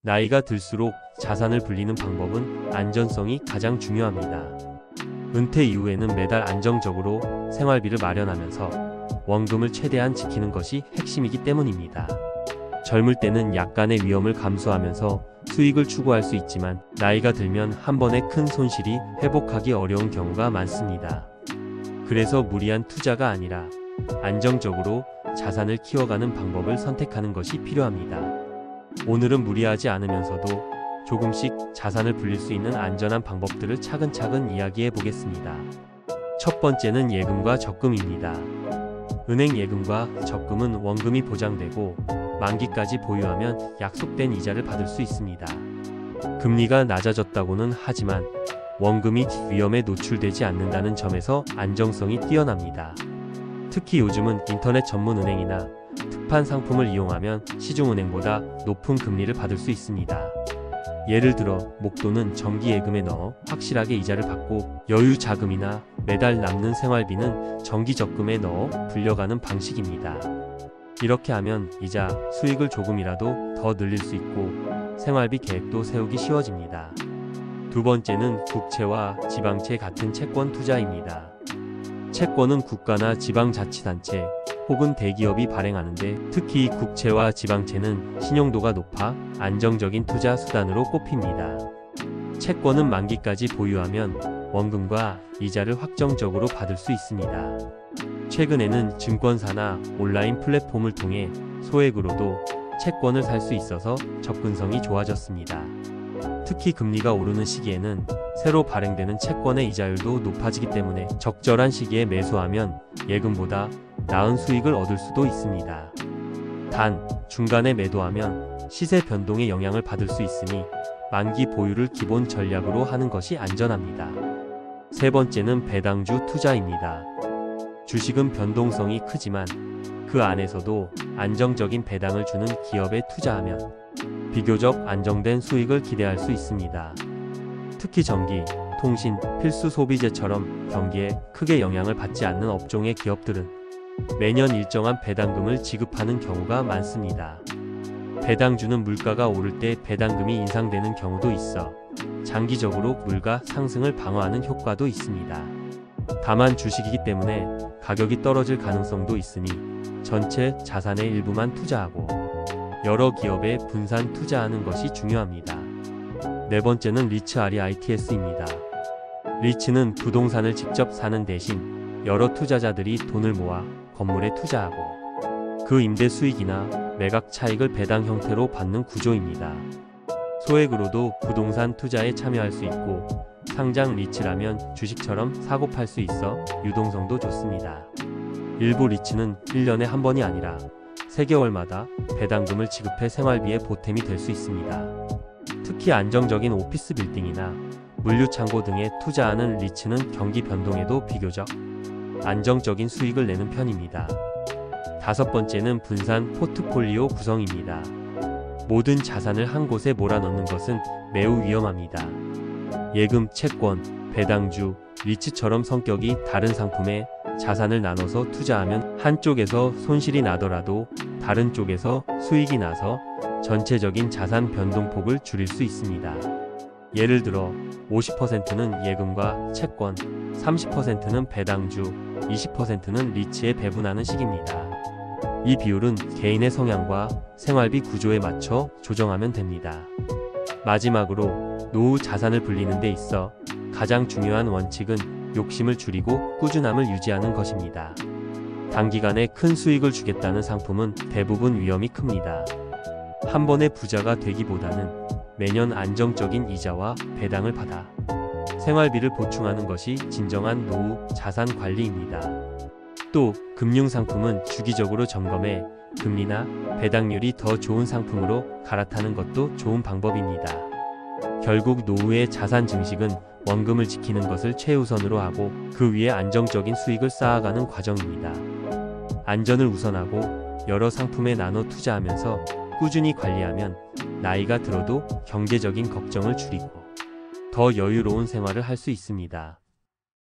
나이가 들수록 자산을 불리는 방법은 안전성이 가장 중요합니다. 은퇴 이후에는 매달 안정적으로 생활비를 마련하면서 원금을 최대한 지키는 것이 핵심이기 때문입니다. 젊을 때는 약간의 위험을 감수하면서 수익을 추구할 수 있지만 나이가 들면 한 번에 큰 손실이 회복하기 어려운 경우가 많습니다. 그래서 무리한 투자가 아니라 안정적으로 자산을 키워가는 방법을 선택하는 것이 필요합니다. 오늘은 무리하지 않으면서도 조금씩 자산을 불릴 수 있는 안전한 방법들을 차근차근 이야기해 보겠습니다. 첫 번째는 예금과 적금입니다. 은행 예금과 적금은 원금이 보장되고 만기까지 보유하면 약속된 이자를 받을 수 있습니다. 금리가 낮아졌다고는 하지만 원금이 위험에 노출되지 않는다는 점에서 안정성이 뛰어납니다. 특히 요즘은 인터넷 전문 은행이나 특판 상품을 이용하면 시중은행보다 높은 금리를 받을 수 있습니다. 예를 들어 목돈은 정기예금에 넣어 확실하게 이자를 받고 여유 자금이나 매달 남는 생활비는 정기적금에 넣어 불려가는 방식입니다. 이렇게 하면 이자 수익을 조금이라도 더 늘릴 수 있고 생활비 계획도 세우기 쉬워집니다. 두 번째는 국채와 지방채 같은 채권 투자입니다. 채권은 국가나 지방자치단체 혹은 대기업이 발행하는데 특히 국채와 지방채는 신용도가 높아 안정적인 투자 수단으로 꼽힙니다. 채권은 만기까지 보유하면 원금과 이자를 확정적으로 받을 수 있습니다. 최근에는 증권사나 온라인 플랫폼을 통해 소액으로도 채권을 살 수 있어서 접근성이 좋아졌습니다. 특히 금리가 오르는 시기에는 새로 발행되는 채권의 이자율도 높아지기 때문에 적절한 시기에 매수하면 예금보다 나은 수익을 얻을 수도 있습니다. 단, 중간에 매도하면 시세 변동에 영향을 받을 수 있으니 만기 보유를 기본 전략으로 하는 것이 안전합니다. 세 번째는 배당주 투자입니다. 주식은 변동성이 크지만 그 안에서도 안정적인 배당을 주는 기업에 투자하면 비교적 안정된 수익을 기대할 수 있습니다. 특히 전기, 통신, 필수 소비재처럼 경기에 크게 영향을 받지 않는 업종의 기업들은 매년 일정한 배당금을 지급하는 경우가 많습니다. 배당주는 물가가 오를 때 배당금이 인상되는 경우도 있어 장기적으로 물가 상승을 방어하는 효과도 있습니다. 다만 주식이기 때문에 가격이 떨어질 가능성도 있으니 전체 자산의 일부만 투자하고 여러 기업에 분산 투자하는 것이 중요합니다. 네 번째는 리츠 REITS입니다. 리츠는 부동산을 직접 사는 대신 여러 투자자들이 돈을 모아 건물에 투자하고 그 임대 수익이나 매각 차익을 배당 형태로 받는 구조입니다. 소액으로도 부동산 투자에 참여할 수 있고 상장 리츠라면 주식처럼 사고 팔 수 있어 유동성도 좋습니다. 일부 리츠는 1년에 한 번이 아니라 3개월마다 배당금을 지급해 생활비에 보탬이 될 수 있습니다. 특히 안정적인 오피스 빌딩이나 물류창고 등에 투자하는 리츠는 경기 변동에도 비교적 안정적인 수익을 내는 편입니다. 다섯 번째는 분산 포트폴리오 구성입니다. 모든 자산을 한 곳에 몰아넣는 것은 매우 위험합니다. 예금, 채권, 배당주, 리츠처럼 성격이 다른 상품에 자산을 나눠서 투자하면 한쪽에서 손실이 나더라도 다른 쪽에서 수익이 나서 전체적인 자산 변동폭을 줄일 수 있습니다. 예를 들어 50%는 예금과 채권, 30%는 배당주, 20%는 리츠에 배분하는 식입니다. 이 비율은 개인의 성향과 생활비 구조에 맞춰 조정하면 됩니다. 마지막으로 노후 자산을 불리는 데 있어 가장 중요한 원칙은 욕심을 줄이고 꾸준함을 유지하는 것입니다. 단기간에 큰 수익을 주겠다는 상품은 대부분 위험이 큽니다. 한 번에 부자가 되기보다는 매년 안정적인 이자와 배당을 받아 생활비를 보충하는 것이 진정한 노후 자산 관리입니다. 또 금융상품은 주기적으로 점검해 금리나 배당률이 더 좋은 상품으로 갈아타는 것도 좋은 방법입니다. 결국 노후의 자산 증식은 원금을 지키는 것을 최우선으로 하고 그 위에 안정적인 수익을 쌓아가는 과정입니다. 안전을 우선하고 여러 상품에 나눠 투자하면서 꾸준히 관리하면 나이가 들어도 경제적인 걱정을 줄이고 더 여유로운 생활을 할 수 있습니다.